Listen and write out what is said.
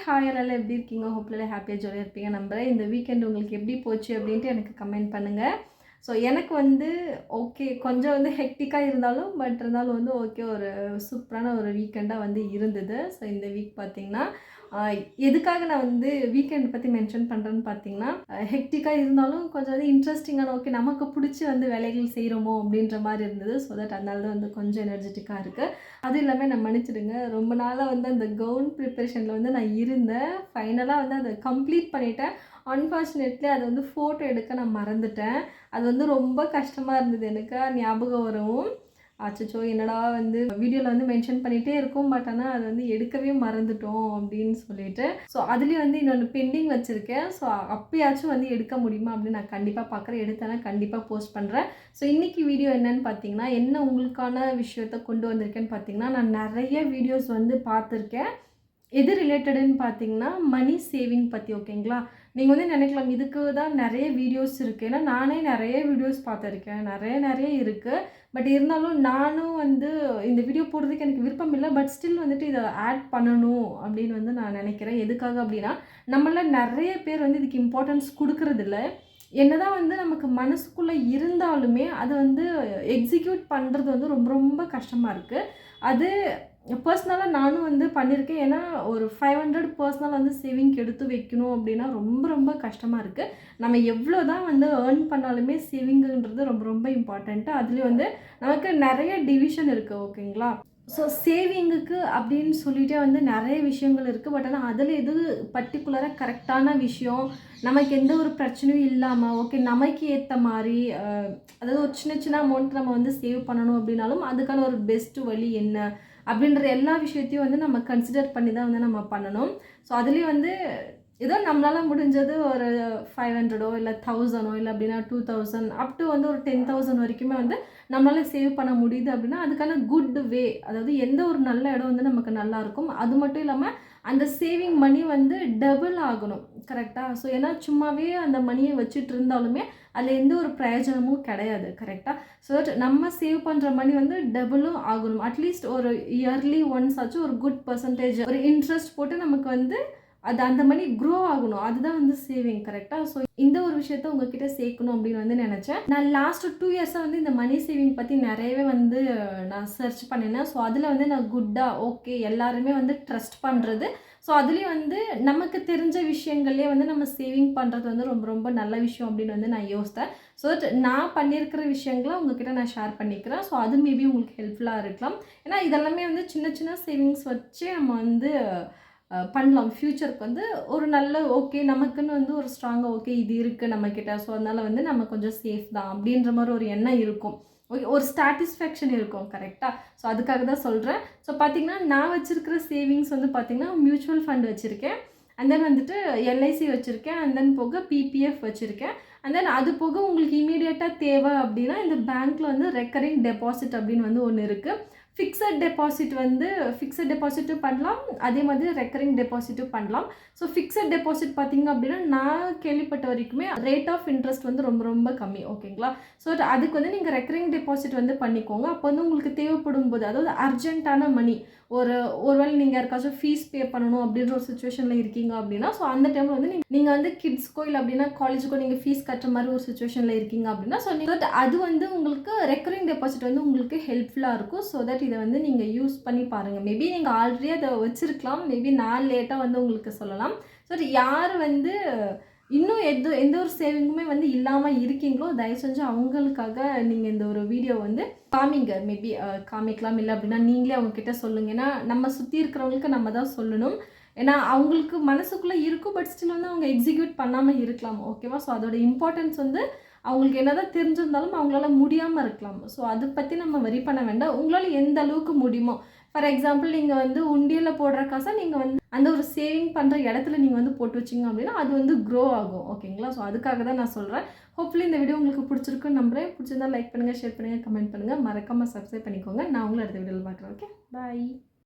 Hi எல்லாரும் எப்படி இருக்கீங்க? ஹோப்ல ஹாப்பியாக ஜாலியாக இருப்பீங்க நம்புகிறேன். இந்த வீக்கெண்ட் உங்களுக்கு எப்படி போச்சு அப்படின்ட்டு எனக்கு கமெண்ட் பண்ணுங்கள். ஸோ எனக்கு வந்து ஓகே கொஞ்சம் வந்து ஹெக்டிக்காக இருந்தாலும் ஓகே ஒரு சூப்பரான ஒரு வீக்கெண்டாக இருந்தது. ஸோ இந்த வீக் பார்த்திங்கன்னா எதுக்காக நான் வீக்கெண்ட் பற்றி மென்ஷன் பண்ணுறேன்னு பார்த்தீங்கன்னா, ஹெக்டிக்காக இருந்தாலும் கொஞ்சம் இன்ட்ரெஸ்டிங்கான ஓகே நமக்கு பிடிச்சி வேலைகள் செய்கிறோமோ அப்படின்ற மாதிரி இருந்தது. ஸோ தட் அதனால தான் கொஞ்சம் எனர்ஜெட்டிக்காக இருக்குது. அதுவும் இல்லாமல் நான் மன்னிச்சிடுங்க, ரொம்ப நாளாக அந்த கவுன் ப்ரிப்பரேஷனில் நான் இருந்தேன். ஃபைனலாக அதை கம்ப்ளீட் பண்ணிவிட்டேன். அன்ஃபார்ச்சுனேட்லி அதை ஃபோட்டோ எடுக்க நான் மறந்துட்டேன். அது ரொம்ப கஷ்டமாக இருந்தது எனக்கு ஞாபகம் வரவும். அச்சோ என்னடா வீடியோவில் மென்ஷன் பண்ணிகிட்டே இருக்கும், பட் ஆனால் அது எடுக்கவே மறந்துட்டோம் அப்படின்னு சொல்லிட்டு. ஸோ அதுலேயும் இன்னொன்று பெண்டிங் வச்சுருக்கேன். ஸோ அப்போயாச்சும் எடுக்க முடியுமா அப்படின்னு நான் கண்டிப்பாக பார்க்குறேன். எடுத்தேன்னா கண்டிப்பாக போஸ்ட் பண்ணுறேன். ஸோ இன்றைக்கி வீடியோ என்னென்னு பார்த்தீங்கன்னா, என்ன உங்களுக்கான விஷயத்தை கொண்டு வந்திருக்கேன்னு பார்த்தீங்கன்னா, நான் நிறைய வீடியோஸ் பார்த்துருக்கேன். எது ரிலேட்டடுன்னு பார்த்தீங்கன்னா மணி சேவிங் பற்றி. ஓகேங்களா, நீங்கள் நினைக்கலாம் இதுக்கு தான் நிறைய வீடியோஸ் இருக்குது. ஏன்னா நானே நிறைய வீடியோஸ் பார்த்துருக்கேன், நிறைய இருக்குது. பட் இருந்தாலும் நானும் இந்த வீடியோ போடுறதுக்கு எனக்கு விருப்பம் இல்லை. பட் ஸ்டில் இதை ஆட் பண்ணணும் அப்படின்னு நான் நினைக்கிறேன். எதுக்காக அப்படின்னா, நம்மள நிறைய பேர் இதுக்கு இம்பார்ட்டன்ஸ் கொடுக்கறதில்ல. என்னதான் நமக்கு மனசுக்குள்ளே இருந்தாலுமே அதை எக்ஸிக்யூட் பண்ணுறது ரொம்ப கஷ்டமாக இருக்குது. அது பர்சனலாக நானும் பண்ணியிருக்கேன். ஏன்னா ஒரு 500 பர்சனலாக சேவிங்க்கு எடுத்து வைக்கணும் அப்படின்னா ரொம்ப கஷ்டமாக இருக்குது. நம்ம எவ்வளோ தான் ஏர்ன் பண்ணாலுமே சேவிங்குன்றது ரொம்ப இம்பார்ட்டண்ட்டு. அதுலேயும் நமக்கு நிறைய டிவிஷன் இருக்குது. ஓகேங்களா, ஸோ சேவிங்குக்கு அப்படின்னு சொல்லிகிட்டே நிறைய விஷயங்கள் இருக்குது. பட் ஆனால் அதில் எது பர்டிகுலராக கரெக்டான விஷயம், நமக்கு எந்த ஒரு பிரச்சனையும் இல்லாமல் ஓகே நமக்கு ஏற்ற மாதிரி, அதாவது ஒரு சின்ன அமௌண்ட் நம்ம சேவ் பண்ணணும் அப்படின்னாலும் அதுக்கான ஒரு பெஸ்ட்டு வழி என்ன அப்படின்ற எல்லா விஷயத்தையும் நம்ம கன்சிடர் பண்ணி தான் நம்ம பண்ணணும். ஸோ அதுலேயும் ஏதோ நம்மளால் முடிஞ்சது ஒரு 500 இல்லை 1000 இல்லை அப்படின்னா 2000 அப் டு ஒரு 10,000 வரைக்குமே நம்மளால் சேவ் பண்ண முடியுது அப்படின்னா அதுக்கான குட் வே, அதாவது எந்த ஒரு நல்ல இடம் நமக்கு நல்லாயிருக்கும். அது மட்டும் இல்லாமல் அந்த சேவிங் மணி டபுள் ஆகணும். கரெக்டாக? ஸோ ஏன்னா சும்மாவே அந்த மணியை வச்சுட்டு இருந்தாலுமே அதில் எந்த ஒரு பிரயோஜனமும் கிடையாது. கரெக்டாக? ஸோ நம்ம சேவ் பண்ணுற மணி டபுளும் ஆகணும். அட்லீஸ்ட் ஒரு இயர்லி ஒன்ஸ் ஆச்சும் ஒரு குட் பர்சன்டேஜ் ஒரு இன்ட்ரெஸ்ட் போட்டு நமக்கு அது அந்த மணி க்ரோ ஆகணும். அதுதான் சேவிங். கரெக்டாக? ஸோ இந்த ஒரு விஷயத்த உங்ககிட்ட சேர்க்கணும் அப்படின்னு நினச்சேன். நான் லாஸ்ட் 2 இயர்ஸாக இந்த மணி சேவிங் பற்றி நிறையவே நான் சர்ச் பண்ணினேன். ஸோ அதில் நான் குட்டாக ஓகே எல்லாருமே ட்ரஸ்ட் பண்ணுறது. ஸோ அதுலேயும் நமக்கு தெரிஞ்ச விஷயங்கள்லேயே நம்ம சேவிங் பண்ணுறது ரொம்ப நல்ல விஷயம் அப்படின்னு நான் யோசித்தேன். ஸோ நான் பண்ணியிருக்கிற விஷயங்களை உங்ககிட்ட நான் ஷேர் பண்ணிக்கிறேன். ஸோ அது மேபி உங்களுக்கு ஹெல்ப்ஃபுல்லாக இருக்கலாம். ஏன்னா இதெல்லாமே சின்ன சேவிங்ஸ் வச்சு நம்ம பண்ணலாம். ஃப்யூச்சருக்கு ஒரு நல்ல ஓகே நமக்குன்னு ஒரு ஸ்ட்ராங்காக ஓகே இது இருக்குது நம்மக்கிட்ட. ஸோ அதனால் நம்ம கொஞ்சம் சேஃப் தான் அப்படின்ற மாதிரி ஒரு எண்ணம் இருக்கும். ஓகே, ஒரு சாட்டிஸ்ஃபேக்ஷன் இருக்கும். கரெக்டாக? ஸோ அதுக்காக தான் சொல்கிறேன். ஸோ பார்த்திங்கன்னா நான் வச்சுருக்கிற சேவிங்ஸ் பார்த்திங்கன்னா மியூச்சுவல் ஃபண்ட் வச்சுருக்கேன். அண்ட் தென் எல்ஐசி வச்சுருக்கேன். அண்ட் தென் போக பிபிஎஃப் வச்சுருக்கேன். அண்ட் தென் அது போக உங்களுக்கு இமீடியட்டாக தேவை அப்படின்னா இந்த பேங்க்கில் ரெக்கரிங் டெபாசிட் அப்படின்னு ஒன்று இருக்குது. ஃபிக்ஸட் டெபாசிட்டும் பண்ணலாம், அதே மாதிரி ரெக்கரிங் டெபாசிட்டும் பண்ணலாம். ஸோ ஃபிக்ஸட் டெபாசிட் பார்த்திங்க அப்படின்னா நான் கேள்விப்பட்ட வரைக்குமே ரேட் ஆஃப் இன்ட்ரெஸ்ட் ரொம்ப கம்மி. ஓகேங்களா, ஸோ அதுக்கு நீங்கள் ரெக்கரிங் டெபாசிட் பண்ணிக்கோங்க. அப்போ உங்களுக்கு தேவைப்படும் போது, அதாவது அர்ஜென்ட்டான மணி, ஒருவேளை நீங்கள் யாருக்காச்சும் ஃபீஸ் பே பண்ணணும் அப்படின்ற ஒரு சுச்சுவேஷனில் இருக்கீங்க அப்படின்னா, ஸோ அந்த டைமில் நீங்கள் கிட்ஸ்க்கோ இல்லை அப்படின்னா காலேஜுக்கோ நீங்கள் ஃபீஸ் கட்டுற மாதிரி ஒரு சுச்சுவேஷனில் இருக்கீங்க அப்படின்னா, ஸோ அது உங்களுக்கு ரெக்கரிங் டெபாசிட் உங்களுக்கு ஹெல்ப்ஃபுல்லாக இருக்கும். ஸோ தட் இதை நீங்கள் யூஸ் பண்ணி பாருங்கள். மேபி நீங்கள் ஆல்ரெடி அதை வச்சுருக்கலாம், மேபி நான் லேட்டாக உங்களுக்கு சொல்லலாம். ஸோ யார் இன்னும் எந்த ஒரு சேவிங்குமே இல்லாமல் இருக்கீங்களோ தயவு செஞ்சு அவங்களுக்காக நீங்கள் இந்த ஒரு வீடியோ காமிங்க. மேபி காமிக்கலாம், இல்லை அப்படின்னா நீங்களே அவங்கக்கிட்ட சொல்லுங்கள். ஏன்னா நம்ம சுற்றி இருக்கிறவங்களுக்கு நம்ம தான் சொல்லணும். ஏன்னா அவங்களுக்கு மனசுக்குள்ளே இருக்கும், பட் ஸ்டில் அவங்க எக்ஸிக்யூட் பண்ணாமல் இருக்கலாம். ஓகேவா? ஸோ அதோட இம்பார்ட்டன்ஸ் அவங்களுக்கு என்ன தான் தெரிஞ்சிருந்தாலும் அவங்களால முடியாமல் இருக்கலாம். ஸோ அதை பற்றி நம்ம வரி பண்ண வேண்டாம். உங்களால் எந்த அளவுக்கு முடியுமோ, ஃபார் எக்ஸாம்பிள் நீங்கள் உண்டியலில் போடுற காசை நீங்கள் அந்த ஒரு சேவிங் பண்ணுற இடத்துல நீங்கள் போட்டு வச்சிங்க அப்படின்னா அது க்ரோ ஆகும். ஓகேங்களா, ஸோ அதுக்காக தான் நான் சொல்கிறேன். ஹோப்ஃபுல்லி இந்த வீடியோ உங்களுக்கு பிடிச்சிருக்குன்னு நம்புறேன். பிடிச்சிருந்தா லைக் பண்ணுங்கள், ஷேர் பண்ணுங்கள், கமெண்ட் பண்ணுங்கள், மறக்காமல் சப்ஸ்கிரைப் பண்ணிக்கோங்க. நான் உங்களை அடுத்த வீடியோவில் பார்க்குறேன். ஓகே, பாய்.